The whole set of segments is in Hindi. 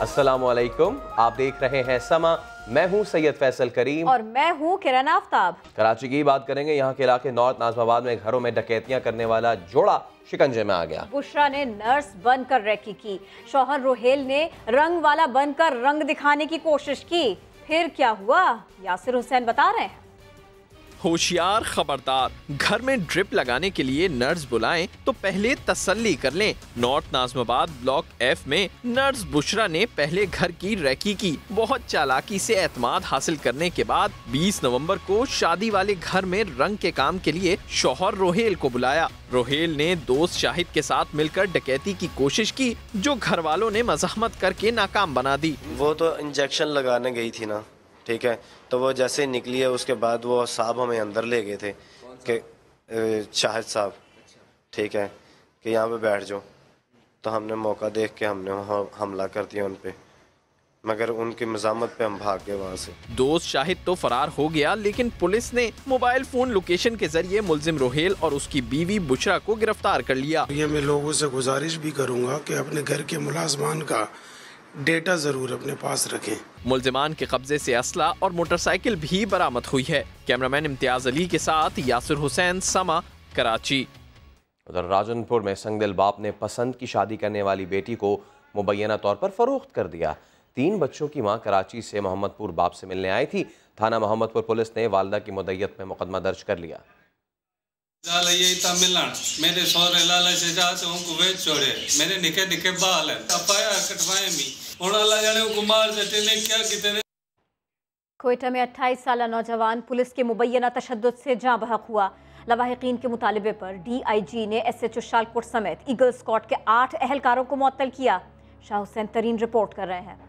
अस्सलामुअलैकुम, आप देख रहे हैं समा। मैं हूं सैयद फैसल करीम और मैं हूं किरण आफ्ताब। कराची की बात करेंगे। यहाँ के इलाके नॉर्थ नाज़िमाबाद में घरों में डकैतियां करने वाला जोड़ा शिकंजे में आ गया। बुशरा ने नर्स बनकर रैकी की, शौहर रोहेल ने रंग वाला बनकर रंग दिखाने की कोशिश की। फिर क्या हुआ, यासिर हुसैन बता रहे हैं। होशियार खबरदार, घर में ड्रिप लगाने के लिए नर्स बुलाएं तो पहले तसल्ली कर लें। नॉर्थ नाज़िमाबाद ब्लॉक एफ में नर्स बुशरा ने पहले घर की रैकी की। बहुत चालाकी से एतमाद हासिल करने के बाद 20 नवंबर को शादी वाले घर में रंग के काम के लिए शौहर रोहेल को बुलाया। रोहेल ने दोस्त शाहिद के साथ मिलकर डकैती की कोशिश की, जो घर वालों ने मज़ाहमत करके नाकाम बना दी। वो तो इंजेक्शन लगाने गई थी ना, ठीक है, तो वो जैसे निकली है उसके बाद वो साहब हमें अंदर ले गए थे कि शाहिद साहब, ठीक है, कि यहाँ पे बैठ जाओ। तो हमने मौका देख के हमने वहाँ हमला कर दिया उन पे, मगर उनकी मज़ामत पे हम भाग गए वहाँ से। दोस्त शाहिद तो फरार हो गया, लेकिन पुलिस ने मोबाइल फोन लोकेशन के जरिए मुलजिम रोहेल और उसकी बीवी बुशरा को गिरफ्तार कर लिया। ये मैं लोगों से गुजारिश भी करूँगा कि अपने घर के मुलाजमान का डेटा जरूर अपने पास रखें। मुलजिमान के कब्जे से असला और मोटरसाइकिल भी बरामद हुई है। कैमरामैन इम्तियाज अली के साथ यासिर हुसैन, समा, कराची। उधर राजनपुर में संगदिल बाप ने पसंद की शादी करने वाली बेटी को मुबैना तौर पर फरोख्त कर दिया। 3 बच्चों की मां कराची से मोहम्मदपुर बाप से मिलने आई थी। थाना मोहम्मदपुर पुलिस ने वालदा की मुद्दत में मुकदमा दर्ज कर लिया। मेरे सौरे लाला से जाते हूं कुवैत छोड़े, मेरे निके निके बाल है, अपाया कटवाए मी ओणाला जाने कुमार जटे ने क्या कितने। क्वेटा में 28 साल नौजवान पुलिस के मुबैना तशद्दुद से जाँ बहक हुआ। लवाहिकीन के मुतालिबे पर DIG ने SHO शालकोट समेत ईगल स्क्वाड के 8 अहलकारों को मुअत्तल किया। शाह हुसैन तरीन रिपोर्ट कर रहे हैं।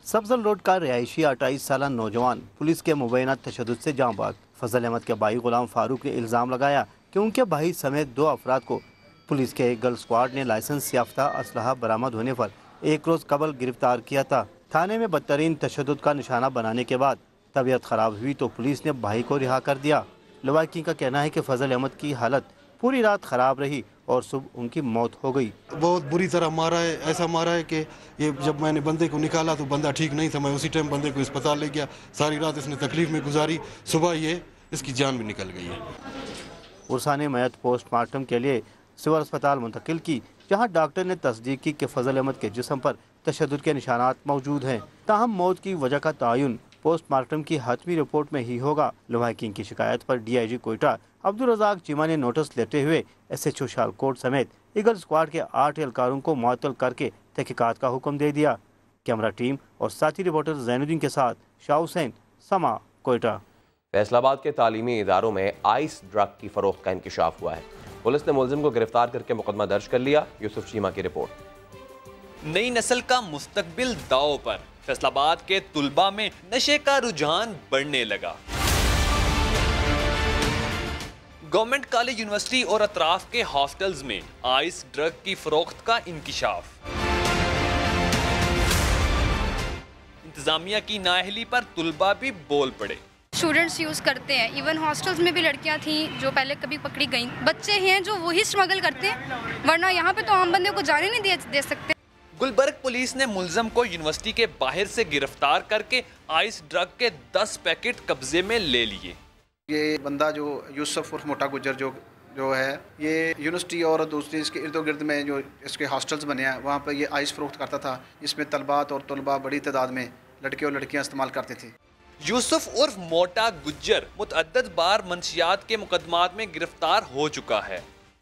सब्जल रोड का रिहायशी 28 साल नौजवान पुलिस के मुबैना तशद्दुद से जाँ बहक। फजल अहमद के भाई गुलाम फारूक ने इल्ज़ाम लगाया कि उनके भाई समेत 2 अफराद को पुलिस के ईगल स्क्वाड ने लाइसेंस याफ्ता असलहा बरामद होने पर 1 रोज़ कबल गिरफ्तार किया था। थाने में बदतरीन तशद्दुद का निशाना बनाने के बाद तबीयत ख़राब हुई तो पुलिस ने भाई को रिहा कर दिया। लवाकी का कहना है कि फजल अहमद की हालत पूरी रात ख़राब रही और सुबह उनकी मौत हो गई। बहुत बुरी तरह मारा है, ऐसा मारा है कि ये जब मैंने बंदे को निकाला तो बंदा ठीक नहीं था। मैं उसी टाइम बंदे को अस्पताल ले गया। सारी रात इसने तकलीफ में गुजारी, सुबह ये इसकी जान भी निकल गई है। उर्सा ने मयत पोस्टमार्टम के लिए सिविल अस्पताल मुंतकिल की, जहां डॉक्टर ने तस्दीक की कि फजल अहमद के जिस्म पर तशद्दुद के निशानात मौजूद हैं। ताहम मौत की वजह का तयन पोस्टमार्टम की हतमी रिपोर्ट में ही होगा। लवाहिकीन की शिकायत पर DIG क्वेटा अब्दुल रज़ाक चीमा ने नोटिस लेते हुए SHO शालकोट समेत ईगल स्क्वाड के 8 एहलकारों को मुअत्तल करके तहकीकात का हुक्म दे दिया। कैमरा टीम और साथी रिपोर्टर जैनुद्दीन के साथ शाह हुसैन, समा, क्वेटा। फैसलाबाद के तालीमी इदारों में आइस ड्रग की फरोख्त का इंकशाफ हुआ है। पुलिस ने मुलजिम को गिरफ्तार करके मुकदमा दर्ज कर लिया। यूसुफ चीमा की रिपोर्ट। नई नस्ल का मुस्तकबिल दांव पर, फैसलाबाद के तुलबा में नशे का रुझान बढ़ने लगा। गवर्नमेंट कॉलेज, यूनिवर्सिटी और अतराफ के हॉस्टल्स में आइस ड्रग की फरोख्त का इंकशाफ। इंतजामिया की नाअहली पर तुलबा भी बोल पड़े। स्टूडेंट्स यूज़ करते हैं, इवन हॉस्टल्स में भी लड़कियां थी जो पहले कभी पकड़ी गई। बच्चे हैं जो वही स्मगल करते हैं, वरना यहाँ पे तो आम बंदे को जाने नहीं दे सकते। गुलबर्ग पुलिस ने मुलजम को यूनिवर्सिटी के बाहर से गिरफ्तार करके आइस ड्रग के 10 पैकेट कब्जे में ले लिए। ये बंदा जो यूसुफ उर्फ मोटा गुजर जो है, ये यूनिवर्सिटी और दूसरी इसके इर्द गिर्द में जो इसके हॉस्टल्स बने हैं, वहाँ पर ये आइस फरोख्त करता था। इसमें तलबात और तलबा बड़ी तादाद में लड़के और लड़कियाँ इस्तेमाल करते थे। यूसुफ उर्फ मोटा गुज्जर मुतअद्दिद बार मंशियात के मुकदमात में गिरफ्तार हो चुका है।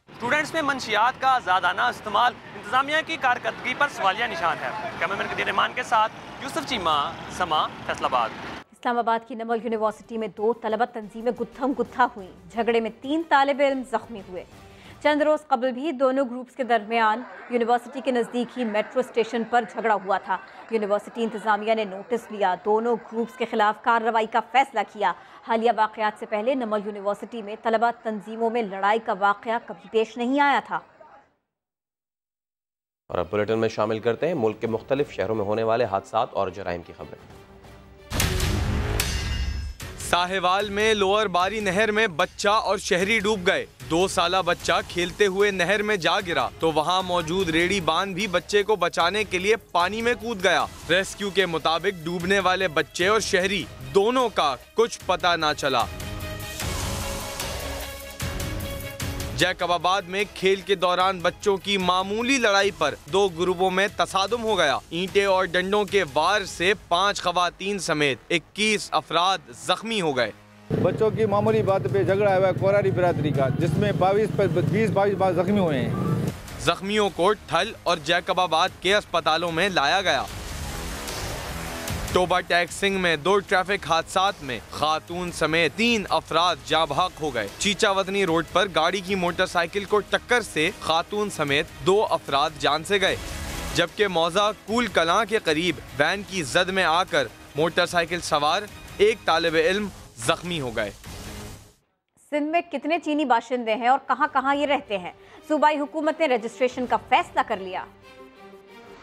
स्टूडेंट्स में मंशियात का आज़ादाना इस्तेमाल इंतजामिया की कारकर्दगी पर सवालिया निशान है। कैमरामैन कदीर रहमान के साथ यूसुफ चीमा, समा, फैसलाबाद। इस्लामाबाद की नमल यूनिवर्सिटी में 2 तलबा तंजीमें गुत्थम गुत्था हुई। झगड़े में 3 तालिब इल्म जख्मी हुए। चंद रोज़ कबल भी दोनों ग्रुप्स के दरमियान यूनिवर्सिटी के नज़दीक ही मेट्रो स्टेशन पर झगड़ा हुआ था। यूनिवर्सिटी इंतज़ामिया ने नोटिस लिया, दोनों ग्रुप्स के खिलाफ कार्रवाई का फैसला किया। हालिया वाक़यात से पहले नमल यूनिवर्सिटी में तलबा तंजीमों में लड़ाई का वाक़या कभी पेश नहीं आया था। और अब बुलेटिन में शामिल करते हैं मुल्क के मुख्तलिफ शहरों में होने वाले हादसात और जराइम की खबरें। साहेवाल में लोअर बारी नहर में बच्चा और शहरी डूब गए। 2 साला बच्चा खेलते हुए नहर में जा गिरा तो वहां मौजूद रेडी बांध भी बच्चे को बचाने के लिए पानी में कूद गया। रेस्क्यू के मुताबिक डूबने वाले बच्चे और शहरी दोनों का कुछ पता ना चला। जैकबाबाद में खेल के दौरान बच्चों की मामूली लड़ाई पर 2 ग्रुपों में तसादुम हो गया। ईंटें और डंडों के वार से 5 खवातीन समेत 21 अफराद जख्मी हो गए। बच्चों की मामूली बात पे झगड़ा हुआ है कोरारी बिरादरी का, जिसमें 20-22 बार जख्मी हुए हैं। जख्मियों को ठल और जैकबाबाद के अस्पतालों में लाया गया। टोबा टैक्सिंग में 2 ट्रैफिक हादसात में खातून समेत 3 अफराद जाँ बहक हो गए। चीचावतनी रोड पर गाड़ी की मोटरसाइकिल को टक्कर से खातून समेत 2 अफराद जान से गए, जबकि मौजा कूल कलां के करीब वैन की जद में आकर मोटरसाइकिल सवार 1 तालिब इल्म जख्मी हो गए। सिंध में कितने चीनी बाशिंदे हैं और कहां ये रहते हैं? सूबाई हुकूमत ने रजिस्ट्रेशन का फैसला कर लिया।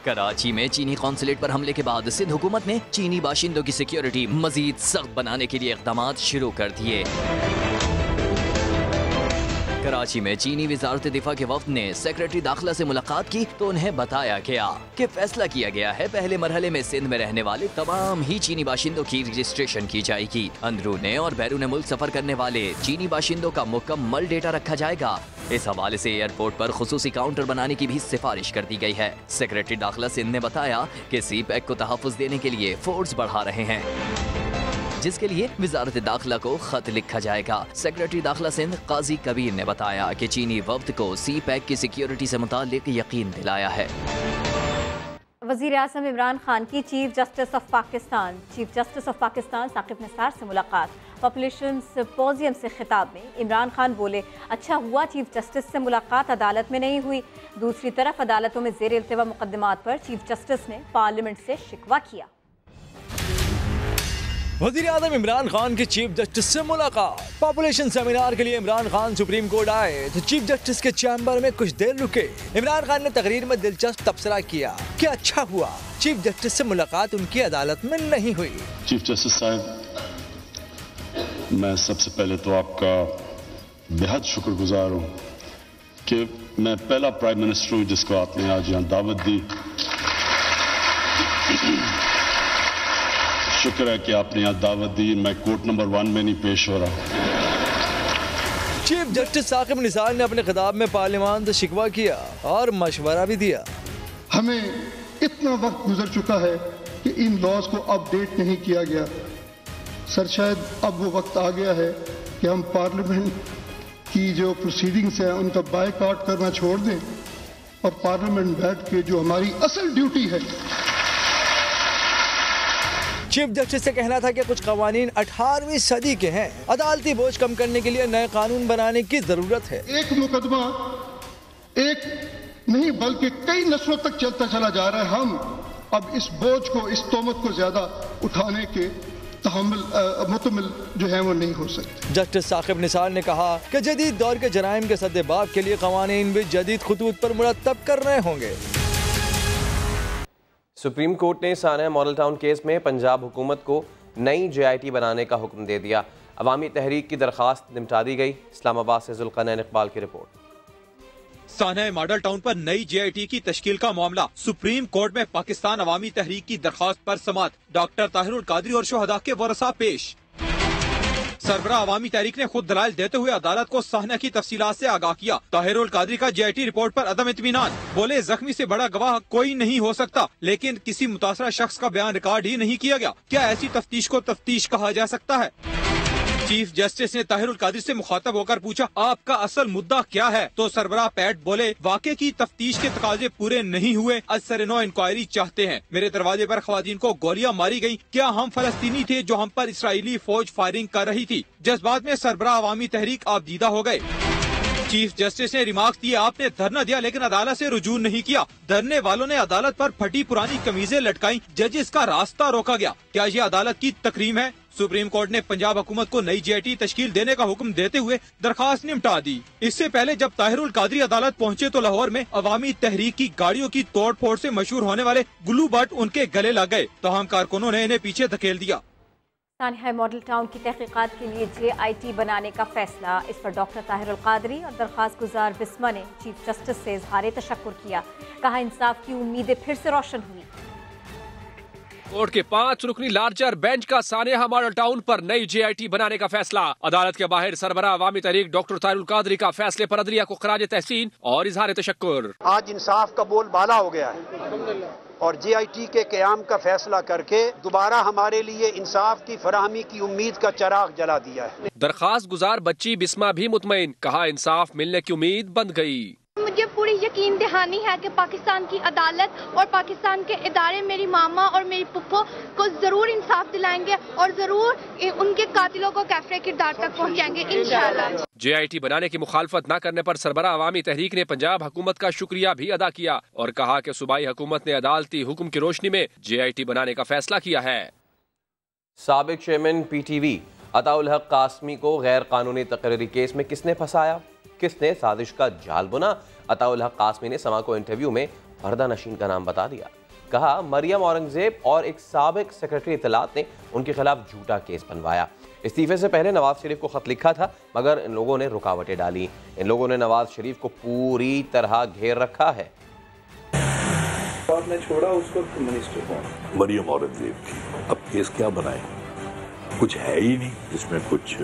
कराची में चीनी कौंसलेट पर हमले के बाद सिंध हुकूमत ने चीनी बाशिंदों की सिक्योरिटी मजीद सख्त बनाने के लिए इक़दाम शुरू कर दिए। कराची में चीनी वजारत दिफा के वफ्द ने सेक्रेटरी दाखिला से मुलाकात की तो उन्हें बताया गया कि फैसला किया गया है पहले मरहले में सिंध में रहने वाले तमाम ही चीनी बाशिंदों की रजिस्ट्रेशन की जाएगी। अंदरूने और बैरून मुल्क सफर करने वाले चीनी बाशिंदों का मुकम्मल डेटा रखा जाएगा। इस हवाले से एयरपोर्ट पर खुसूसी काउंटर बनाने की भी सिफारिश कर दी गई है। सेक्रेटरी दाखिला सिंध ने बताया कि CPEC को तहफ़्फ़ुज़ देने के लिए फोर्स बढ़ा रहे हैं, जिसके लिए वजारत दाखिला को खत लिखा जाएगा। सेक्रेटरी दाखिला सिंध काजी कबीर ने बताया कि चीनी वफ्द को CPEC की सिक्योरिटी से मुताल्लिक यकीन दिलाया है। वज़ीर आज़म इमरान खान की chief justice of Pakistan Saqib Nisar से मुलाकात। पॉपुलेशन सिंपोजियम से खिताब में इमरान खान बोले, अच्छा हुआ चीफ जस्टिस से मुलाकात अदालत में नहीं हुई। दूसरी तरफ अदालतों में ज़ेर इल्तिवा मुकदमात पर चीफ जस्टिस ने पार्लियामेंट से शिकवा किया। वज़ीर आज़म इमरान खान की चीफ जस्टिस से मुलाकात। पॉपुलेशन सेमिनार के लिए इमरान खान सुप्रीम कोर्ट आए तो चीफ जस्टिस के चैम्बर में कुछ देर रुके। इमरान खान ने तकरीर में दिलचस्प तबसरा किया कि अच्छा हुआ चीफ जस्टिस से मुलाकात उनकी अदालत में नहीं हुई। चीफ जस्टिस साहब, मैं सबसे पहले तो आपका बेहद शुक्रगुजार हूँ कि मैं पहला प्राइम मिनिस्टर हूँ जिसको आपने आज यहाँ दावत दी। शुक्र है कि आपने यहाँ दावत दी। मैं कोर्ट नंबर 1 में नहीं पेश हो रहा। चीफ जस्टिस साकिब निसार ने अपने खिताब में पार्लियामान से शिकवा किया और मशवरा भी दिया। हमें इतना वक्त गुजर चुका है कि इन लॉज को अपडेट नहीं किया गया। सर, शायद अब वो वक्त आ गया है कि हम पार्लियामेंट की जो प्रोसीडिंग्स हैं उनका बायकॉट करना छोड़ दें और पार्लियामेंट बैठ के जो हमारी असल ड्यूटी है। चीफ जस्टिस से कहना था कि कुछ कवानीन 18वीं सदी के हैं। अदालती बोझ कम करने के लिए नए कानून बनाने की जरूरत है। एक मुकदमा एक नहीं बल्कि कई नस्लों तक चलता चला जा रहा है। हम अब इस बोझ को, इस तोहमत को ज्यादा उठाने के मुतमिल जो है वो नहीं हो सकते। जस्टिस साकिब निसार ने कहा कि जदीद दौर के जराइम के सद्देबाब के लिए कवानीन भी जदीद खतूत पर मुरतब करने होंगे। सुप्रीम कोर्ट ने साना मॉडल टाउन केस में पंजाब हुकूमत को नई JIT बनाने का हुक्म दे दिया। अवामी तहरीक की दरख्वास्त निपटा दी गई। इस्लामाबाद से जुल्करनैन इकबाल की रिपोर्ट। साना मॉडल टाउन पर नई JIT की तश्कील का मामला सुप्रीम कोर्ट में पाकिस्तान अवामी तहरीक की दरख्वास्त पर समात। डॉक्टर ताहिरुल कादरी और शोहदा के वरसा पेश। सरबराह अवामी तहरीक ने खुद दलाइल देते हुए अदालत को साहना की तफसीलात से आगाह किया। ताहिरुल कादरी का JIT रिपोर्ट पर अदम इत्मीनान। बोले, जख्मी से बड़ा गवाह कोई नहीं हो सकता, लेकिन किसी मुतासरा शख्स का बयान रिकॉर्ड ही नहीं किया गया। क्या ऐसी तफ्तीश को तफ्तीश कहा जा सकता है? चीफ जस्टिस ने ताहिरुल कादरी से मुखातब होकर पूछा, आपका असल मुद्दा क्या है? तो सरबराह पैट बोले, वाक़े की तफ्तीश के तकाजे पूरे नहीं हुए, असर-ए-नौ इंक्वायरी चाहते हैं। मेरे दरवाजे पर खवातीन को गोलियां मारी गयी। क्या हम फलस्तीनी थे जो हम पर इसराइली फौज फायरिंग कर रही थी? जज्बात में सरबराह अवामी तहरीक आपदीदा हो गए। चीफ जस्टिस ने रिमार्क दिए, आपने धरना दिया लेकिन अदालत से रुजू नहीं किया। धरने वालों ने अदालत पर फटी पुरानी कमीजें लटकाई, जजेस का रास्ता रोका गया। क्या ये अदालत की तकरीम है? सुप्रीम कोर्ट ने पंजाब हुकूमत को नई JIT तश्कील देने का हुक्म देते हुए दरखास्त निपटा दी। इससे पहले जब ताहिरुल कादरी अदालत पहुंचे तो लाहौर में अवामी तहरीक की गाड़ियों की तोड़ फोड़ से मशहूर होने वाले गुल्लू भट्ट उनके गले लग गए। तमाम कारकुनों ने इन्हें पीछे धकेल दिया। सानिया मॉडल टाउन की तहकीकात के लिए JIT बनाने का फैसला, इस पर डॉक्टर ताहिरुल कादरी और दरख्वास्त गुजार बिस्मा ने चीफ जस्टिस से इजहार तशक्कुर किया। कहा इंसाफ की उम्मीदें फिर से रोशन हुई। कोर्ट के 5 रुकनी लार्जर बेंच का सानिया मॉडल टाउन पर नई JIT बनाने का फैसला। अदालत के बाहर सरबराह अवामी तहरीक डॉक्टर ताहिरुल कादरी का फैसले पर अदलिया को खराज तहसीन और इजहार तशक्कुर। आज इंसाफ का बोलबाला हो गया है और JIT के क़याम का फैसला करके दोबारा हमारे लिए इंसाफ की फराहमी की उम्मीद का चिराग जला दिया है। दरख्वास्त गुजार बच्ची बिस्मा भी मुतमईन, कहा इंसाफ मिलने की उम्मीद बंद गई। मुझे पूरी यकीन दहानी है कि पाकिस्तान की अदालत और पाकिस्तान के इदारे मेरी मामा और मेरी पुप्पो को जरूर इंसाफ दिलाएंगे और जरूर उनके कातिलों को कैफरे किरदार तक पहुंचाएंगे इंशाअल्लाह। JIT बनाने की मुखालफत न करने पर सरबराह अवामी तहरीक ने पंजाब हुकूमत का शुक्रिया भी अदा किया और कहा कि सूबाई हुकूमत ने अदालती हुक्म की रोशनी में JIT बनाने का फैसला किया है। साबिक चेयरमैन PTV अताउल हक कासमी को गैर कानूनी तकरीरी केस में किसने फंसाया, किसने साजिश का जाल बुना? अताउल हक कासमी ने समा को इंटरव्यू में पर्दा नशीन का नाम बता दिया। कहा मरियम औरंगजेब और एक साबिक सेक्रेटरी इत्तलात ने उनके खिलाफ झूठा केस बनवाया। इस्तीफे से पहले नवाज शरीफ को खत लिखा था, मगर इन लोगों ने रुकावटें डाली। इन लोगों ने नवाज शरीफ को पूरी तरह घेर रखा है। आपने छोड़ा उसको मिनिस्टर को मरियम औरंगजेब थी। अब केस क्या बनाए, कुछ है ही नहीं जिसमें कुछ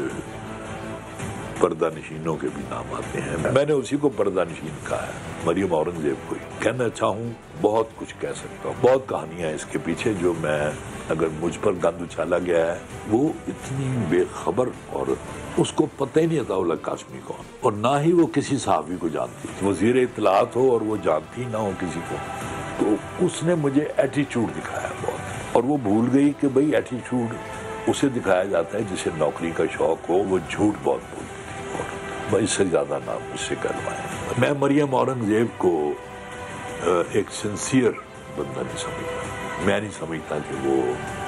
पर्दा नशीनों के भी नाम आते हैं। मैंने उसी को पर्दा नशीन कहा है, मरियम औरंगजेब को ही कहना चाहूँ। बहुत कुछ कह सकता हूँ, बहुत कहानियां इसके पीछे जो मैं अगर मुझ पर गंद उछाला गया है। वो इतनी बेखबर और उसको पता ही नहीं अताउल हक कासमी कौन, और ना ही वो किसी सहाफ़ी को जानती। वज़ीर इत्तलात हो और वो जानती ना हो किसी को, तो उसने मुझे एटीट्यूड दिखाया बहुत, और वो भूल गई कि भाई एटीट्यूड उसे दिखाया जाता है जिसे नौकरी का शौक हो। वो झूठ बहुत बोलती थी और इससे ज़्यादा नाम मुझसे करवाए। मैं मरियम औरंगजेब को एक सिंसियर बंदा नहीं समझता। मैं नहीं समझता कि वो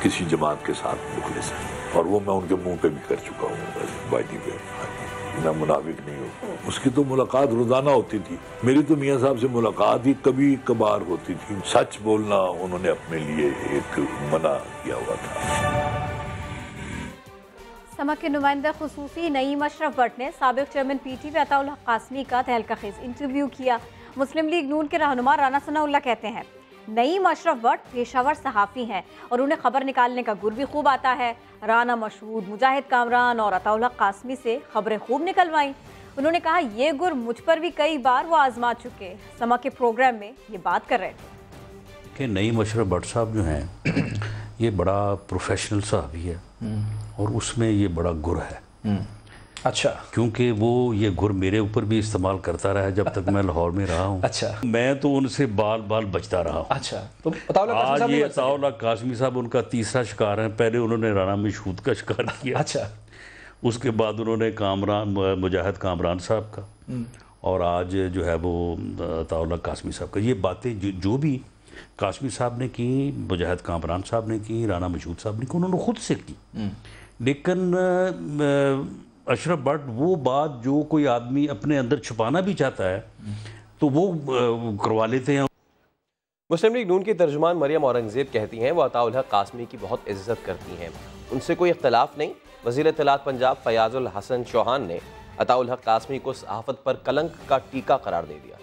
किसी जमात के साथ मुखलिस है, और वो मैं उनके मुंह पे भी कर चुका हूँ। बाइटी पे मैं मुनाफिक नहीं हूँ। उसकी तो मुलाकात रोजाना होती थी, मेरी तो मियाँ साहब से मुलाकात ही कभी कभार होती थी। सच बोलना उन्होंने अपने लिए एक मना किया हुआ था। समा के नुमाइंदा खुसूसी नईम अशरफ भट्ट ने साबिक चेयरमैन PTV अताउल हक कासमी का तहलका खेज इंटरव्यू किया। मुस्लिम लीग नून के रहनुमा राना सनाउल्लाह कहते हैं नईम अशरफ भट्ट पेशावर सहाफ़ी हैं और उन्हें खबर निकालने का गुर भी खूब आता है। राना मशहूद, मुजाहिद कामरान और अताउल हक कासमी से खबरें खूब निकलवाईं। उन्होंने कहा ये गुर मुझ पर भी कई बार वो आजमा चुके। समा के प्रोग्राम में ये बात कर रहे थे कि नईम अशरफ भट्ट साहब जो हैं ये बड़ा प्रोफेशनल सहाफ़ी है और उसमें ये बड़ा गुर है। अच्छा, क्योंकि वो ये गुर मेरे ऊपर भी इस्तेमाल करता रहा जब तक मैं लाहौर में रहा हूँ। अच्छा, मैं तो उनसे बाल बाल बचता रहा हूँ। अच्छा, तो आज ये अताउल हक कासमी साहब उनका तीसरा शिकार है। पहले उन्होंने राना मशहूद का शिकार किया। अच्छा, उसके बाद उन्होंने कामरान मुजाहिद कामरान साहब का, और आज जो है वो अताउल हक कासमी साहब का। ये बातें जो भी कासमी साहब ने की, मुजाहिद कामरान साहब ने की, राना मशहूद साहब ने की, उन्होंने खुद से की। लेकिन अशरफ भट्ट वो बात जो कोई आदमी अपने अंदर छुपाना भी चाहता है तो वो करवा लेते हैं। मुस्लिम लीग नून की तर्जुमान मरियम औरंगजेब कहती हैं वो अताउल हक कासमी की बहुत इज्जत करती हैं, उनसे कोई इख्तलाफ नहीं। वज़ीर इत्तलात पंजाब फयाजुल हसन चौहान ने अताउल हक कासमी को सहाफ़त पर कलंक का टीका करार दे दिया।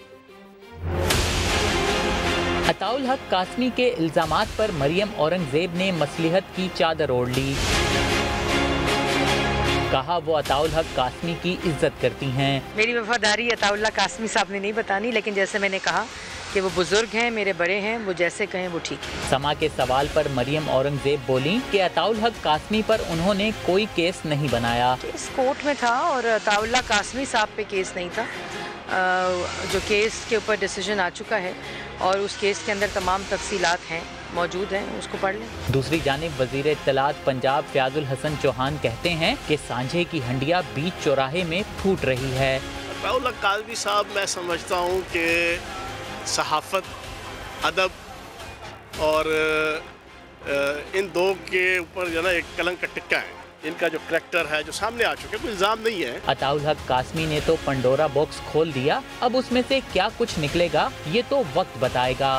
अताउल हक कासमी के इल्जामात पर मरियम औरंगजेब ने मसलिहत की चादर ओढ़ ली। कहा वो अताउल हक कासमी की इज्जत करती हैं। मेरी वफादारी अताउल हक कासमी साहब ने नहीं बतानी, लेकिन जैसे मैंने कहा कि वो बुजुर्ग हैं, मेरे बड़े हैं, वो जैसे कहें वो ठीक है। समा के सवाल पर मरियम औरंगजेब बोली कि अताउल हक कासमी पर उन्होंने कोई केस नहीं बनाया। केस कोर्ट में था और अताउल हक कासमी साहब पे केस नहीं था। जो केस के ऊपर डिसीजन आ चुका है और उस केस के अंदर तमाम तफसीलात हैं, मौजूद हैं, उसको पढ़ लें। दूसरी जानिब वज़ीर इत्तलात पंजाब फयाजुल हसन चौहान कहते हैं कि सांझे की हंडिया बीच चौराहे में फूट रही है। अताउल हक कासमी साहब, मैं समझता हूँ कि सहाफ़त, अदब और इन दो के ऊपर जो ना एक कलंक का टिक्का है। इनका जो करैक्टर है जो सामने आ चुके, कोई इल्ज़ाम नहीं है। अताउल हक कासमी ने तो पंडोरा बॉक्स खोल दिया, अब उसमें से क्या कुछ निकलेगा ये तो वक्त बताएगा।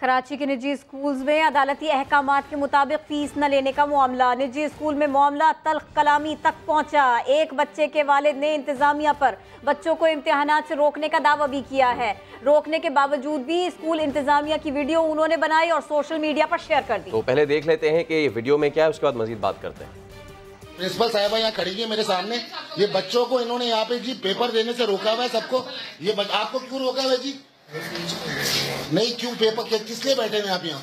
कराची के निजी स्कूल्स में अदालती अहकामात के मुताबिक फीस न लेने का मामला। निजी स्कूल में मामला तल्ख कलामी तक पहुंचा। एक बच्चे के वालिद ने इंतजामिया पर बच्चों को इम्तिहानात से रोकने का दावा भी किया है। रोकने के बावजूद भी स्कूल इंतजामिया की वीडियो उन्होंने बनाई और सोशल मीडिया पर शेयर कर दी। तो पहले देख लेते हैं कि ये वीडियो में क्या है, उसके बाद मजीद बात करते हैं। प्रिंसिपल साहिबा यहाँ खड़ी है मेरे सामने। ये बच्चों को इन्होंने यहाँ पे जी पेपर देने से रोका हुआ है सबको। ये आपको क्यों रोका हुआ है जी? नहीं, क्यों पेपर किस लिए बैठे हैं आप यहाँ?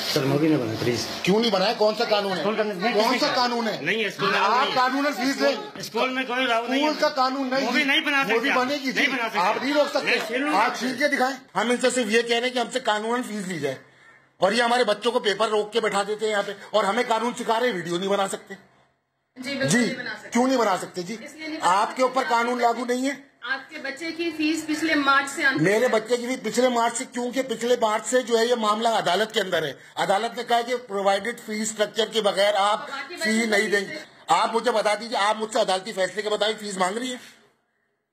सर मोदी ने बनाया, प्लीज। क्यों नहीं बनाया? कौन सा कानून है? कौन सा कानून है? नहीं है स्कूल में। आप कानून फीस ले। स्कूल में कोई स्कूल का कानून नहीं, नहीं बना सकते। मोदी बनेगी जी, आप नहीं रोक सकते। आप छीन के दिखाएं। हम इनसे सिर्फ ये कह रहे हैं कि हमसे कानून फीस ली जाए, और ये हमारे बच्चों को पेपर रोक के बैठा देते हैं यहाँ पे, और हमें कानून सिखा रहे, वीडियो नहीं बना सकते जी। क्यों नहीं बना सकते जी? आपके ऊपर कानून लागू नहीं है। आपके बच्चे की फीस पिछले मार्च से मेरे बच्चे की फीस पिछले मार्च से, क्योंकि पिछले मार्च से जो है ये मामला अदालत के अंदर है। अदालत ने कहा कि प्रोवाइडेड फीस स्ट्रक्चर के बगैर आप फीस नहीं देंगे। आप मुझे बता दीजिए, आप मुझसे अदालती फैसले के बताइए फीस मांग रही है।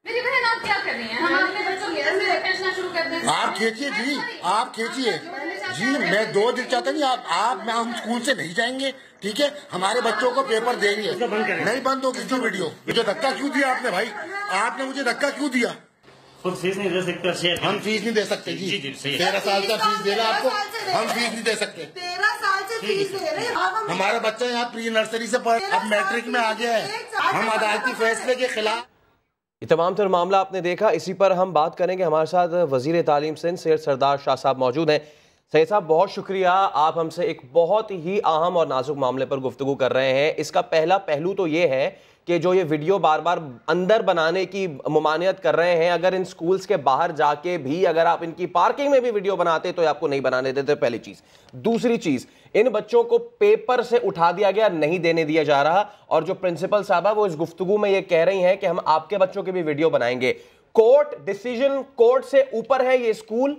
मेरी बहन आप क्या कर रही हैं? हम अपने बच्चों के अंदर भेजना शुरू कर दें। आप खींचिए जी, आप खींचिए जी। मैं 2 दिन चाहता नहीं, आप मैं हम स्कूल से नहीं जाएंगे, ठीक है? हमारे बच्चों को पेपर देंगे। नहीं बंद होगी जो वीडियो। मुझे धक्का क्यों दिया आपने भाई? आपने मुझे धक्का क्यों दिया? खुद फीस नहीं दे सकते। हम फीस नहीं दे सकते जी। 13 साल का फीस दे रहे हैं आपको, हम फीस नहीं दे सकते। 13 साल से फीस दे रहे हैं। हमारा बच्चा यहाँ प्री नर्सरी से पढ़, अब मैट्रिक में आ गया है। हम अदालती फैसले के खिलाफ। ये तमाम तर मामला आपने देखा। इसी पर हम बात करेंगे। हमारे साथ वजीर तालीम सिंध सैयद सरदार शाह साहब मौजूद हैं। सैयद साहब, बहुत शुक्रिया, आप हमसे एक बहुत ही अहम और नाजुक मामले पर गुफ्तगू कर रहे हैं। इसका पहला पहलू तो ये है कि जो ये वीडियो बार बार अंदर बनाने की मुमानियत कर रहे हैं, अगर इन स्कूल्स के बाहर जाके भी अगर आप इनकी पार्किंग में भी वीडियो बनाते तो आपको नहीं बनाने देते, पहली चीज़। दूसरी चीज़, इन बच्चों को पेपर से उठा दिया गया, नहीं देने दिया जा रहा, और जो प्रिंसिपल साहबा वो इस गुफ्तगू में ये कह रही हैं कि हम आपके बच्चों की भी वीडियो बनाएंगे। कोर्ट डिसीजन, कोर्ट से ऊपर है ये स्कूल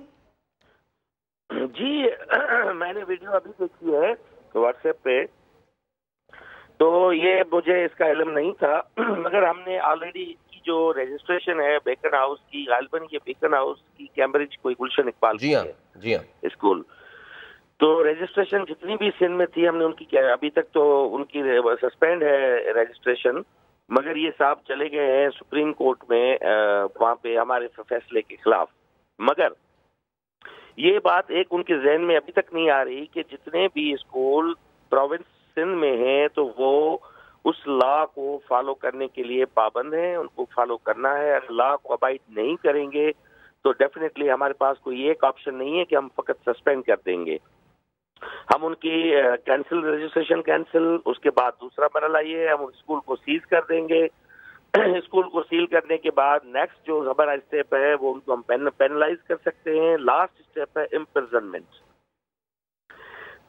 जी। मैंने वीडियो अभी देखी है व्हाट्सएप पे, तो ये मुझे इसका इल्म नहीं था, मगर हमने ऑलरेडी की जो रजिस्ट्रेशन है बेकन हाउस की, गालिबन ये बेकन हाउस की कैम्ब्रिज कोई गुलशन इकबाल जी हाँ स्कूल, तो रजिस्ट्रेशन जितनी भी सिंध में थी हमने उनकी, अभी तक तो उनकी सस्पेंड है रजिस्ट्रेशन, मगर ये साहब चले गए हैं सुप्रीम कोर्ट में वहाँ पे हमारे फैसले के खिलाफ। मगर ये बात एक उनके जहन में अभी तक नहीं आ रही कि जितने भी स्कूल प्रोविंस सिंध में हैं तो वो उस लॉ को फॉलो करने के लिए पाबंद हैं, उनको फॉलो करना है। अगर लॉ को अबाइड नहीं करेंगे तो डेफिनेटली हमारे पास कोई एक ऑप्शन नहीं है कि हम फकत सस्पेंड कर देंगे। हम उनकी कैंसिल रजिस्ट्रेशन कैंसिल, उसके बाद दूसरा मरहला ये है हम स्कूल को सीज कर देंगे। स्कूल को सील करने के बाद नेक्स्ट जो हमारा स्टेप है वो उनको हम पेनलाइज कर सकते हैं। लास्ट स्टेप है इम्प्रिजनमेंट।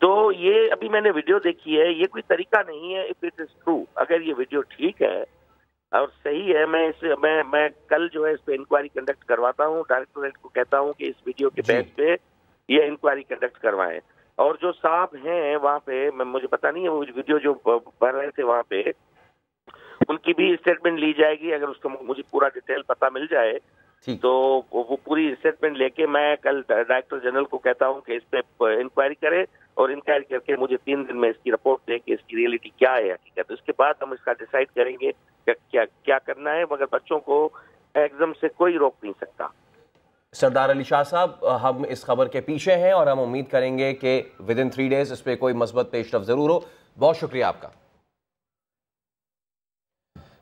तो ये अभी मैंने वीडियो देखी है, ये कोई तरीका नहीं है। इफ इट इज ट्रू, अगर ये वीडियो ठीक है और सही है, मैं कल जो है इस पे इंक्वायरी कंडक्ट करवाता हूँ, डायरेक्टोरेट को कहता हूँ कि इस वीडियो के बेस पे ये इंक्वायरी कंडक्ट करवाएं। और जो साहब हैं वहाँ पे, मुझे पता नहीं है वो वीडियो जो भर रहे थे वहाँ पे, उनकी भी स्टेटमेंट ली जाएगी। अगर उसका मुझे पूरा डिटेल पता मिल जाए तो वो पूरी स्टेटमेंट लेके मैं कल डायरेक्टर जनरल को कहता हूँ कि इस पे इंक्वायरी करे, और इंक्वायरी करके मुझे 3 दिन में इसकी रिपोर्ट दे कि इसकी रियलिटी क्या है, हकीकत। उसके बाद हम इसका डिसाइड करेंगे कि क्या करना है, मगर बच्चों को एग्जाम से कोई रोक नहीं सकता। सरदार अली शाह साहब, हम इस खबर के पीछे हैं और हम उम्मीद करेंगे कि विद इन 3 डेज इस पर कोई मस्बत पेशरफ जरूर हो। बहुत शुक्रिया आपका।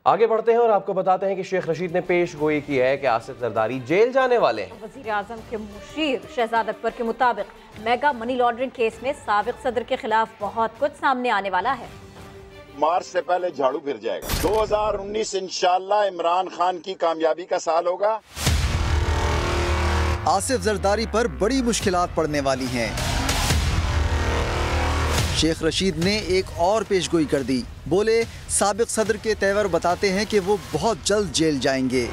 आगे बढ़ते हैं और आपको बताते हैं कि शेख रशीद ने पेश गोई की है कि आसिफ जरदारी जेल जाने वाले हैं। वज़ीर आज़म के मुशीर शहजाद अकबर के मुताबिक मेगा मनी लॉन्ड्रिंग केस में साबिक सदर के खिलाफ बहुत कुछ सामने आने वाला है। मार्च से पहले झाड़ू फिर जाएगा। 2019 इंशाल्लाह इमरान खान की कामयाबी का साल होगा। आसिफ जरदारी पर बड़ी मुश्किलात पड़ने वाली हैं। शेख रशीद ने एक और पेशगोई कर दी। बोले साबिक सदर के तेवर बताते हैं कि वो बहुत जल्द जेल जाएंगे।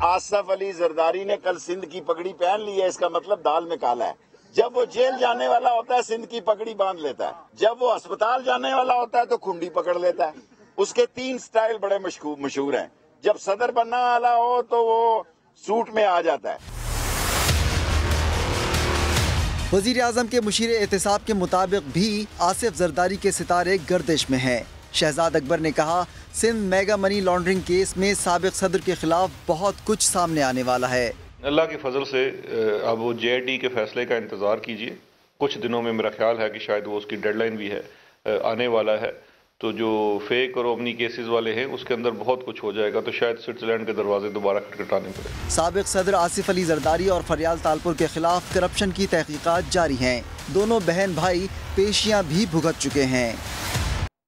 आसिफ अली जरदारी ने कल सिंध की पगड़ी पहन ली है, इसका मतलब दाल में काला है। जब वो जेल जाने वाला होता है सिंध की पगड़ी बांध लेता है, जब वो अस्पताल जाने वाला होता है तो खुंडी पकड़ लेता है। उसके 3 स्टाइल बड़े मशहूर हैं। जब सदर बनने वाला हो तो वो सूट में आ जाता है। वज़ीर आज़म के मुशीर एहतिसाब के मुताबिक भी आसिफ जरदारी के सितारे गर्दिश में हैं। शहजाद अकबर ने कहा, Sindh mega money laundering case में साबिक सदर के खिलाफ बहुत कुछ सामने आने वाला है। अल्लाह के फजल से अब वो JIT के फैसले का इंतज़ार कीजिए। कुछ दिनों में मेरा ख्याल है कि शायद वो उसकी डेडलाइन भी है, आने वाला है। तो जो फेक और ओमनी केसेस वाले हैं उसके अंदर बहुत कुछ हो जाएगा, तो शायद स्विट्जरलैंड के दरवाजे दोबारा खटखटाने पड़े। साबिक सदर आसिफ अली जरदारी और फरियाल तालपुर के खिलाफ करप्शन की तहकीकात जारी हैं। दोनों बहन भाई पेशियां भी भुगत चुके हैं।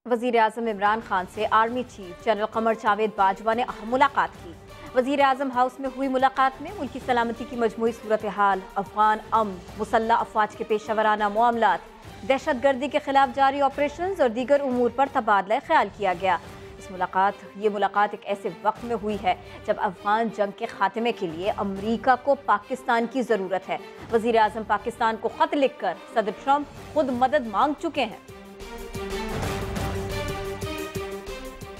वज़ीर आज़म इमरान खान से army chief general Qamar Javed Bajwa ने अहम मुलाकात की। वज़ीर आज़म हाउस में हुई मुलाकात में मुल्की सलामती की मजमूई सूरत हाल, अफगान अमन, मुसल्लह अफवाज के पेशावराना मामलात, दहशत गर्दी के खिलाफ जारी ऑपरेशंस और दीगर उमूर पर तबादला ख्याल किया गया। ये मुलाकात एक ऐसे वक्त में हुई है जब अफगान जंग के खात्मे के लिए अमरीका को पाकिस्तान की ज़रूरत है। वज़ीर आज़म पाकिस्तान को ख़त लिखकर सदर ट्रंप खुद मदद मांग चुके हैं।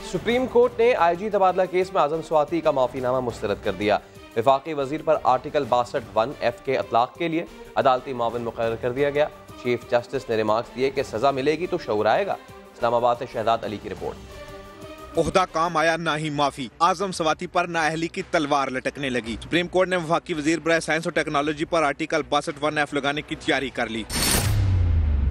सुप्रीम कोर्ट ने IG तबादला केस में आज़म स्वाति का माफीनामा मुस्तरद कर दिया। वफाकी वजीर पर आर्टिकल 62(1)(f) के अतलाक के लिए अदालती मावन मुकर्रर कर दिया गया। चीफ जस्टिस ने रिमार्क्स दिए कि सजा मिलेगी तो शऊर आएगा। इस्लामाबाद से शहजाद अली की रिपोर्ट। ओहदा काम आया ना ही माफी, आजम स्वाति पर नाअहली की तलवार लटकने लगी। सुप्रीम कोर्ट ने वफाकी वजीर बराए साइंस और टेक्नोलॉजी पर आर्टिकल 62(1)(f) लगाने की तैयारी कर ली।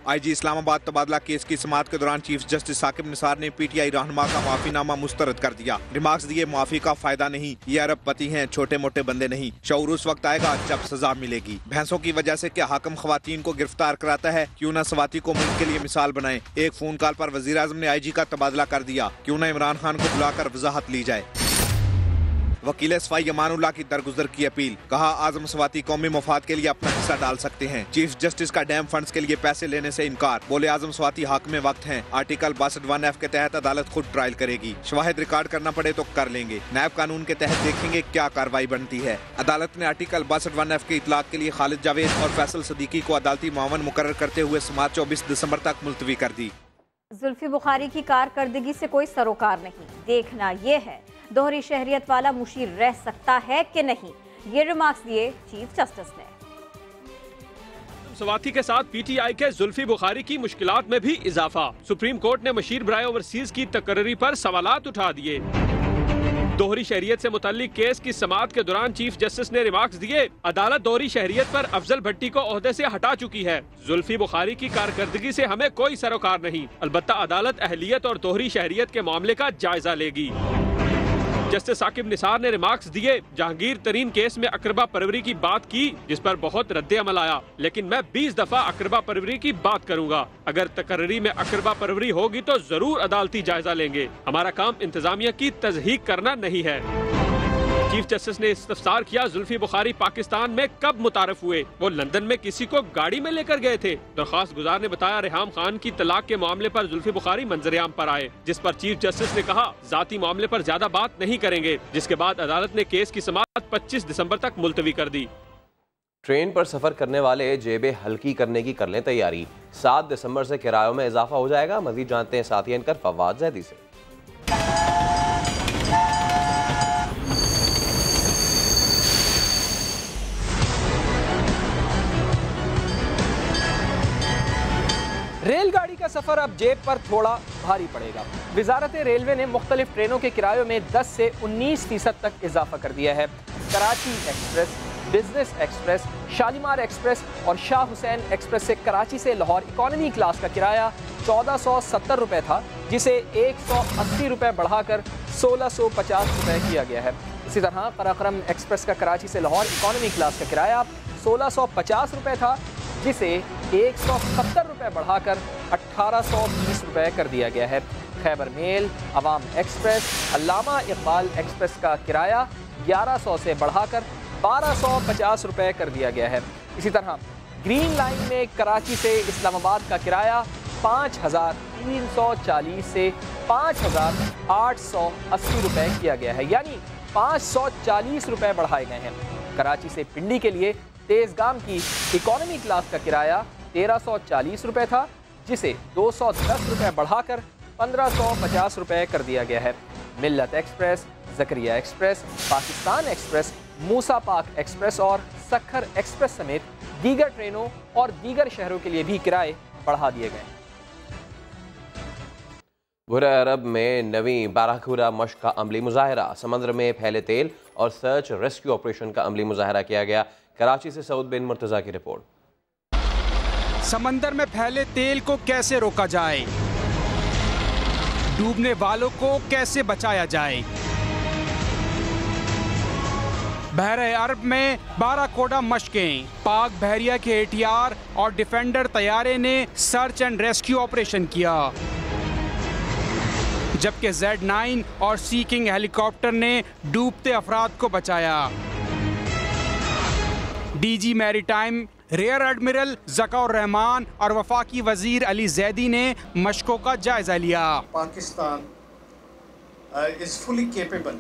IG इस्लामाबाद तबादला केस की समाअत के दौरान चीफ जस्टिस साकिब निसार ने PTI रहनुमा का माफीनामा मुस्तरद कर दिया। रिमार्क्स दिए, माफी का फायदा नहीं, ये अरबपति हैं, छोटे मोटे बंदे नहीं। शऊर उस वक्त आएगा जब सजा मिलेगी। भैंसों की वजह से क्या हाकिम खवातीन को गिरफ्तार कराता है? क्यों ना स्वाति को मुल्क के लिए मिसाल बनाए। एक फोन कॉल पर वजीर आज़म ने IG का तबादला कर दिया। क्यों ना इमरान खान को बुलाकर वजाहत ली जाए। वकील सफाई अमानुल्लाह की दरगुजर की अपील, कहा आजम स्वाति कौमी मफाद के लिए अपना हिस्सा डाल सकते हैं। चीफ जस्टिस का डैम फंड्स के लिए पैसे लेने से इनकार, बोले आजम स्वाति हाकिम वक्त हैं। आर्टिकल 62(1)(f) के तहत अदालत खुद ट्रायल करेगी। शवाहिद रिकॉर्ड करना पड़े तो कर लेंगे। नायब कानून के तहत देखेंगे क्या कार्रवाई बनती है। अदालत ने आर्टिकल 62(1)(f) के इतलाक के लिए खालिद जावेद और फैसल सदीकी को अदालती मावन मुकर्रर करते हुए समाअत 24 दिसंबर तक मुलतवी कर दी। जुल्फी बुखारी की कारकर्दगी से कोई सरोकार नहीं, देखना ये है दोहरी शहरियत वाला मुशीर रह सकता है कि नहीं। ये रिमार्क्स दिए चीफ जस्टिस ने। स्वाति के साथ PTI के जुल्फी बुखारी की मुश्किलात में भी इजाफा। सुप्रीम कोर्ट ने मुशीर बराए ओवरसीज की तकर्री पर सवालात उठा दिए। दोहरी शहरियत से मुतल्लिक केस की समाअत के दौरान चीफ जस्टिस ने रिमार्क्स दिए, अदालत दोहरी शहरियत पर अफजल भट्टी को ओहदे से हटा चुकी है। जुल्फी बुखारी की कारकर्दगी से हमें कोई सरोकार नहीं, अलबत्ता अदालत अहलियत और दोहरी शहरियत के मामले का जायजा लेगी। जस्टिस साकिब निसार ने रिमार्क्स दिए, जहांगीर तरीन केस में अकरबा परवरी की बात की जिस पर बहुत रद्द अमल आया, लेकिन मैं 20 दफा अकरबा परवरी की बात करूंगा। अगर तकर्री में अकरबा परवरी होगी तो जरूर अदालती जायजा लेंगे। हमारा काम इंतजामिया की तजहीक करना नहीं है। चीफ जस्टिस ने इस्तफसार किया, जुल्फी बुखारी पाकिस्तान में कब मुतारफ हुए? वो लंदन में किसी को गाड़ी में लेकर गए थे। दरख्वास्त गुजार ने बताया, रेहाम खान की तलाक के मामले पर जुल्फी बुखारी मंजरेआम पर आए, जिस पर चीफ जस्टिस ने कहा जाती मामले पर ज्यादा बात नहीं करेंगे, जिसके बाद अदालत ने केस की समाअत 25 दिसंबर तक मुलतवी कर दी। ट्रेन पर सफर करने वाले जेबें हल्की करने की कर लें तैयारी। 7 दिसंबर से किरायों में इजाफा हो जाएगा। मजीद जानते हैं साथी एंकर फवाद जैदी से। रेलगाड़ी का सफर अब जेब पर थोड़ा भारी पड़ेगा। वजारत रेलवे ने मुख्तलिफ ट्रेनों के किरायों में 10 से 19% तक इजाफा कर दिया है। Karachi express, business express, Shalimar express और शाह हुसैन एक्सप्रेस से कराची से लाहौर इकॉनमी क्लास का किराया 1470 रुपये था, जिसे 180 रुपये बढ़ाकर 1650 रुपये किया गया है। इसी तरह कराक्रम एक्सप्रेस का कराची से लाहौर इकॉनमी क्लास का किराया 1650 रुपये था, जिसे 170 रुपये बढ़ाकर 1820 रुपये कर दिया गया है। खैबर मेल, अवाम एक्सप्रेस, अल्लामा इकबाल एक्सप्रेस का किराया 1100 से बढ़ाकर 1250 रुपये कर दिया गया है। इसी तरह ग्रीन लाइन में कराची से इस्लामाबाद का किराया 5340 से 5880 रुपये किया गया है, यानी 540 रुपये बढ़ाए गए हैं। कराची से पिंडी के लिए तेजगाम की इकॉनमी क्लास का किराया 1340 रुपये था, जिसे 210 रुपये बढ़ाकर 1550 रुपये कर दिया गया है। मिल्लत एक्सप्रेस, जकरिया एक्सप्रेस, पाकिस्तान एक्सप्रेस, मूसा पाक एक्सप्रेस और सक्खर एक्सप्रेस समेत दीगर ट्रेनों और दीगर शहरों के लिए भी किराए बढ़ा दिए गए। बुरा अरब में नवी बाराखुरा मश्क का अमली मुजाहरा, समंदर में फैले तेल और सर्च रेस्क्यू ऑपरेशन का अमली मुजाहरा किया गया। कराची से सऊद बिन मुर्तज़ा की रिपोर्ट। समंदर में फैले तेल को कैसे रोका जाए, डूबने वालों को कैसे बचाया जाए। बहरे अरब में बाराकोडा मशकें, पाक बहरिया के ATR और डिफेंडर तैयारे ने सर्च एंड रेस्क्यू ऑपरेशन किया, जबकि Z9 और सी किंग हेलीकॉप्टर ने डूबते अफराद को बचाया। DG maritime rear admiral Zakaur Rehman और वफाकी वजीर अली जैदी ने मशकों का जायजा लिया। पाकिस्तान इज़ फुली केपेबल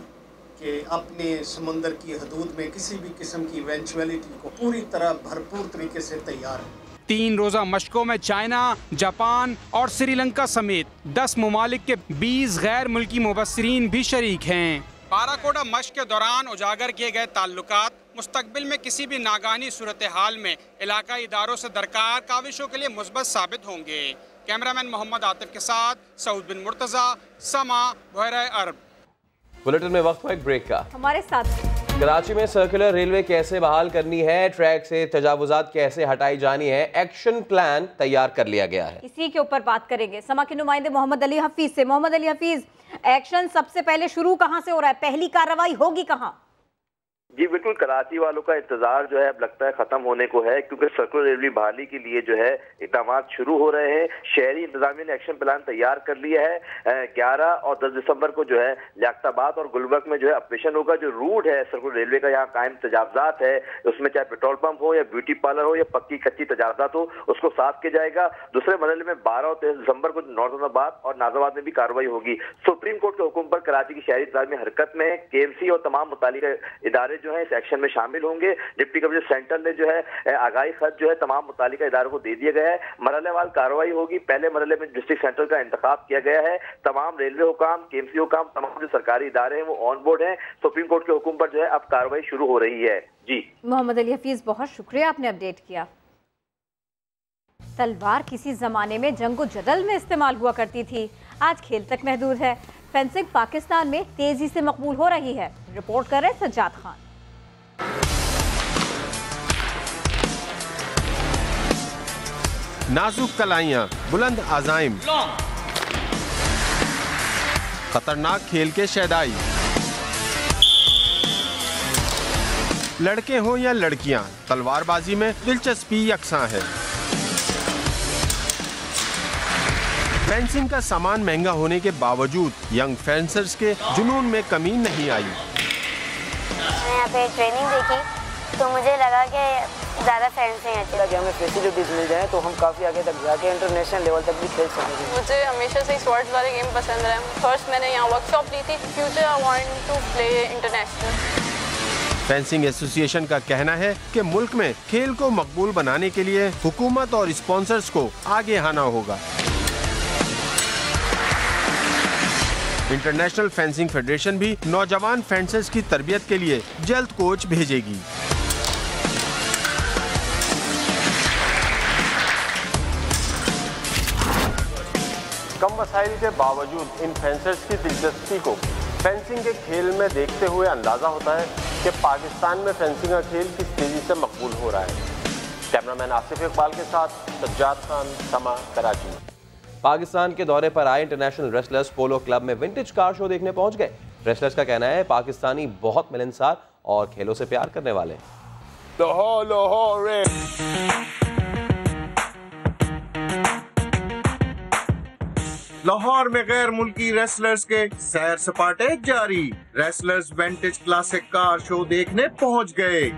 कि अपने समुंदर की हदूद में किसी भी किस्म की इवेंचुअलिटी को पूरी तरह भरपूर तरीके से तैयार है। 3 रोज़ा मशकों में चाइना, जापान और श्रीलंका समेत 10 ममालिक के 20 गैर मुल्की मुबस्सिरीन भी शरीक हैं। बाराकोडा मश्क के दौरान उजागर किए गए ताल्लुकात मुस्तकबिल में किसी भी नागानी सूरत हाल में इलाकाई इदारों से दरकार काविशों के लिए मुस्बत साबित होंगे। कैमरामैन मोहम्मद आतिफ के साथ सऊद बिन मुर्तज़ा, समा, बहरे अरब। बुलेटिन में वक्त हुआ एक ब्रेक का। हमारे साथ कराची में सर्कुलर रेलवे कैसे बहाल करनी है, ट्रैक से तजावुजात कैसे हटाई जानी है, एक्शन प्लान तैयार कर लिया गया है। इसी के ऊपर बात करेंगे समा के नुमाइंदे मोहम्मद अली हफीज से। मोहम्मद अली हफीज, एक्शन सबसे पहले शुरू कहां से हो रहा है, पहली कार्रवाई होगी कहां? जी बिल्कुल, कराची वालों का इंतजार जो है अब लगता है खत्म होने को है, क्योंकि सर्कुलर रेलवे बहाली के लिए जो है इक़दाम शुरू हो रहे हैं। शहरी इंतजामिया ने एक्शन प्लान तैयार कर लिया है। 11 और 10 दिसंबर को जो है लियाकताबाद और गुलबर्ग में जो है ऑपरेशन होगा। जो रूट है सर्कुलर रेलवे का, यहाँ कायम तजावजात है, उसमें चाहे पेट्रोल पंप हो या ब्यूटी पार्लर हो या पक्की कच्ची तजावजात हो, उसको साफ किया जाएगा। दूसरे मरहले में 12 और 13 दिसंबर को नौरताबाद और नाजाबाद में भी कार्रवाई होगी। सुप्रीम कोर्ट के हुक्म पर कराची की शहरी इंतजामिया हरकत में है। KMC और तमाम मुतालिका इदारे जो है इस एक्शन में शामिल होंगे। डिप्टी कमिश्नर सेंट्रल ने जो है आगाही खत जो है तमाम मुतालिका इदारों को दे दिया गया है। मरहलेवार कार्रवाई होगी। पहले मरहले में डिस्ट्रिक्ट सेंट्रल का इंतखाब किया गया है। तमाम रेलवे हुकाम, KMC हुकाम, तमाम जो सरकारी इदारे हैं वो ऑन बोर्ड हैं। सुप्रीम कोर्ट के हुक्म पर जो है अब कार्रवाई शुरू हो रही है। जी मोहम्मद अली हफीज, बहुत शुक्रिया, आपने अपडेट किया। तलवार किसी जमाने में जंगो जदल में इस्तेमाल हुआ करती थी, आज खेल तक महदूद है। फेंसिंग पाकिस्तान में तेजी से मकबूल हो रही है। रिपोर्ट कर रहे सज्जाद खान। नाजुक कलाइयां, बुलंद आज़ाइम, खतरनाक खेल के शैदाई, लड़के हों या लड़कियां, तलवारबाजी में दिलचस्पी यकसां है। फेंसिंग का सामान महंगा होने के बावजूद यंग फेंसर्स के जुनून में कमी नहीं आई। मैं यहाँ पे ट्रेनिंग देखी तो मुझे लगा कि ज़्यादा फेंसिंग अच्छी लगी। हमें फैसिलिटीज मिल जाए तो हम काफ़ी आगे तक जाके इंटरनेशनल लेवल तक भी खेल सकेंगे। मुझे हमेशा से स्पोर्ट्स वाले गेम पसंद है। फर्स्ट मैंने यहाँ वर्कशॉप ली थी। Future I want to play international. Fencing association का कहना है कि मुल्क में खेल को मकबूल बनाने के लिए हुकूमत और स्पॉन्सर्स को आगे आना होगा। इंटरनेशनल फेंसिंग फेडरेशन भी नौजवान फेंसर्स की तरबियत के लिए जल्द कोच भेजेगी। कम वसाइल के बावजूद इन फेंसर्स की दिलचस्पी को फेंसिंग के खेल में देखते हुए अंदाजा होता है कि पाकिस्तान में फेंसिंग का खेल किस तेजी से मकबूल हो रहा है। कैमरामैन आसिफ इकबाल के साथ सज्जाद खान, समा, कराची। पाकिस्तान के दौरे पर आए इंटरनेशनल रेसलर्स पोलो क्लब में विंटेज कार शो देखने पहुंच गए। रेसलर्स का कहना है पाकिस्तानी बहुत मिलनसार और खेलों से प्यार करने वाले हैं। लाहौर में गैर मुल्की रेसलर्स के सैर सपाटे जारी। Wrestlers vintage classic car show देखने पहुंच गए।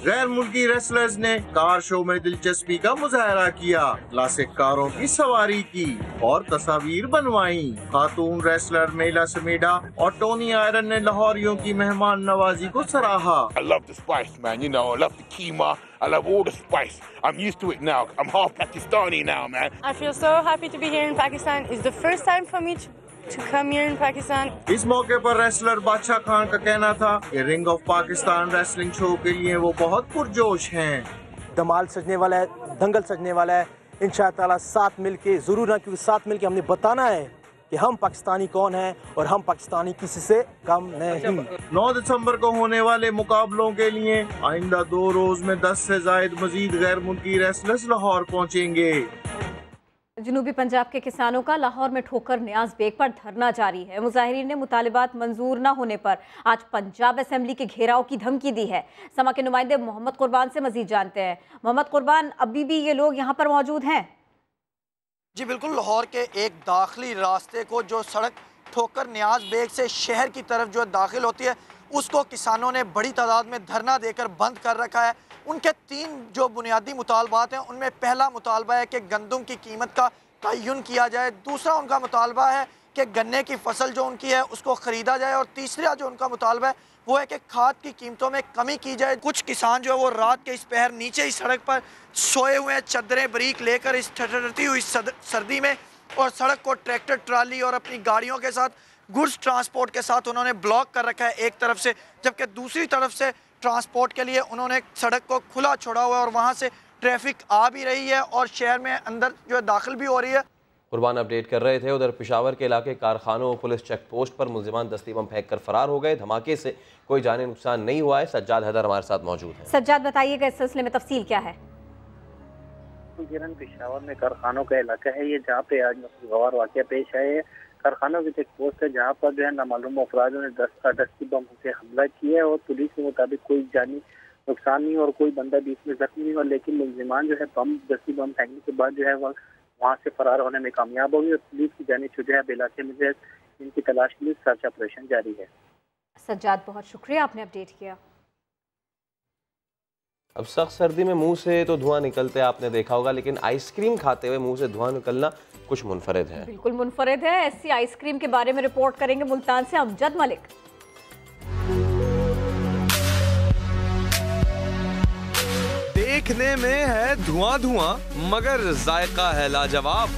गैर मुल्की रेसलर्स ने कार शो में दिलचस्पी का मुजाहरा किया, क्लासिक कारों की सवारी की और तस्वीर बनवाई। खातून रेसलर मेला समीडा और टोनी आयरन ने लाहौरियों की मेहमान नवाजी को सराहा। I love the spice, man. You know, I love the keema. I love all the spice. I'm used to it now. I'm half Pakistani now, man. I feel so happy to be here in Pakistan. It's the first time for me to come here in Pakistan. इस मौके पर रेसलर बादशाह खान का कहना था कि ring of Pakistan wrestling show के लिए वो बहुत पुरजोश हैं। धमाल सजने वाला है, दंगल सजने वाला है, इंशाअल्लाह साथ मिलके जरूर ना, क्योंकि साथ मिलके हमने बताना है कि हम पाकिस्तानी कौन हैं और हम पाकिस्तानी किसी से कम नहीं। 9 दिसंबर को होने वाले मुकाबलों के लिए आइंदा 2 रोज में 10 से जायद मजीद गैर मुल्की रेसलर्स लाहौर पहुँचेंगे। जनूबी पंजाब के किसानों का लाहौर में ठोकर नियाज बेग पर धरना जारी है। मुजाहिरीन ने मुतालिबात मंजूर न होने पर आज पंजाब असेंबली के घेराव की धमकी दी है। समा के नुमाइंदे मोहम्मद कुर्बान से मजीद जानते हैं। मोहम्मद कुर्बान, अभी भी ये लोग यहाँ पर मौजूद हैं? जी बिल्कुल, लाहौर के एक दाखिली रास्ते को जो सड़क ठोकर नियाज बेग से शहर की तरफ जो दाखिल होती है उसको किसानों ने बड़ी तादाद में धरना देकर बंद कर रखा है। उनके 3 जो बुनियादी मुतालबात हैं उनमें पहला मुतालबा है कि गंदम की कीमत का तयन किया जाए, दूसरा उनका मुतालबा है कि गन्ने की फसल जो उनकी है उसको ख़रीदा जाए, और तीसरा जो उनका मुतालबा है वो है कि खाद की कीमतों में कमी की जाए। कुछ किसान जो है वो रात के इस पहर नीचे ही सड़क पर सोए हुए हैं, चद्दरें बरीक लेकर इस ठठरती हुई सर्दी में, और सड़क को ट्रैक्टर ट्राली और अपनी गाड़ियों के साथ गुड्स ट्रांसपोर्ट के साथ उन्होंने ब्लॉक कर रखा है एक तरफ से, जबकि दूसरी तरफ से ट्रांसपोर्ट के लिए उन्होंने सड़क को खुला छोड़ा हुआ है और वहाँ से ट्रैफिक आ भी रही है और शहर में अंदर जो है दाखिल भी हो रही है। कुर्बान अपडेट कर रहे थे। उधर पेशावर के इलाके कारखानों और पुलिस चेक पोस्ट पर मुलजिमान दस्ती बम फेंक कर फरार हो गए। धमाके से कोई जानी नुकसान नहीं हुआ है। सज्जाद हैदर हमारे साथ मौजूद है। सज्जाद, बताइएगा इस सिलसिले में तफसील क्या है? पेशावर में कारखानों का इलाका है ये, जहाँ पे आज गवार वाक़या पेश आए है। कारखानों की चेक पोस्ट है जहाँ पर जो है नामालूम अफराद ने दस्ती बम से हमला किया है और पुलिस के मुताबिक कोई जानी नुकसान नहीं और कोई बंदा भी इसमें जख्मी नहीं हुआ, लेकिन मुलजिमान जो है दस्ती बम फेंकने के बाद जो है वहाँ से फरार होने में कामयाब होगी और पुलिस की जानिब जो है इलाके में जो है इनकी तलाश के लिए सर्च ऑपरेशन जारी है। सज्जाद, बहुत शुक्रिया, आपने अपडेट किया। अब सख्त सर्दी में मुंह से तो धुआं निकलते आपने देखा होगा, लेकिन आइसक्रीम खाते हुए मुंह से धुआं निकलना कुछ मुनफरिद है। बिल्कुल मुनफरिद है। ऐसी आइसक्रीम के बारे में रिपोर्ट करेंगे मुल्तान से अमजद मलिक। देखने में है धुआं धुआं, मगर जायका है लाजवाब।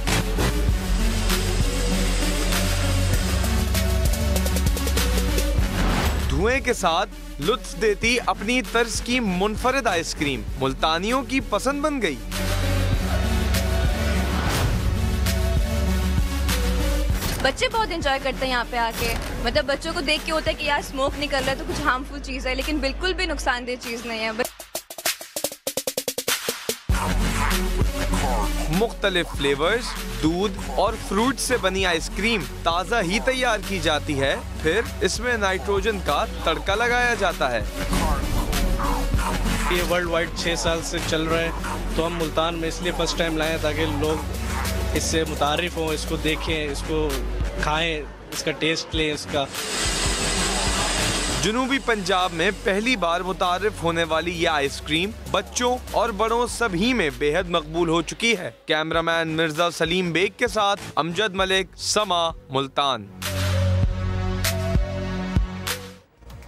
धुएं के साथ लुत्फ देती अपनी तर्ज की मुनफरिद आइसक्रीम मुल्तानियों की पसंद बन गई। बच्चे बहुत एंजॉय करते हैं यहाँ पे आके, मतलब बच्चों को देख के होता है कि यार स्मोक निकल रहा है तो कुछ हार्मफुल चीज़ है, लेकिन बिल्कुल भी नुकसानदेह चीज़ नहीं है। मुख्तलिफ फ्लेवर्स, दूध और फ्रूट से बनी आइसक्रीम ताज़ा ही तैयार की जाती है, फिर इसमें नाइट्रोजन का तड़का लगाया जाता है। ये वर्ल्ड वाइड 6 साल से चल रहा है, तो हम मुल्तान में इसलिए फर्स्ट टाइम लाए ताकि लोग इससे मुतारिफ हों, इसको देखें, इसको खाएं, इसका टेस्ट लें इसका। जनूबी पंजाब में पहली बार मुतारिफ होने वाली ये आइसक्रीम बच्चों और बड़ों सभी में बेहद मकबूल हो चुकी है। कैमरामैन मिर्जा सलीम बेग के साथ अमजद मलिक, समा, मुल्तान।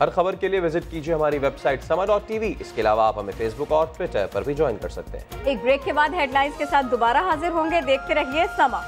हर खबर के लिए विजिट कीजिए हमारी वेबसाइट sama.tv। इसके अलावा आप हमें फेसबुक और ट्विटर पर भी ज्वाइन कर सकते हैं। एक ब्रेक के बाद हेडलाइंस के साथ दोबारा हाजिर होंगे। देखते रहिए समा।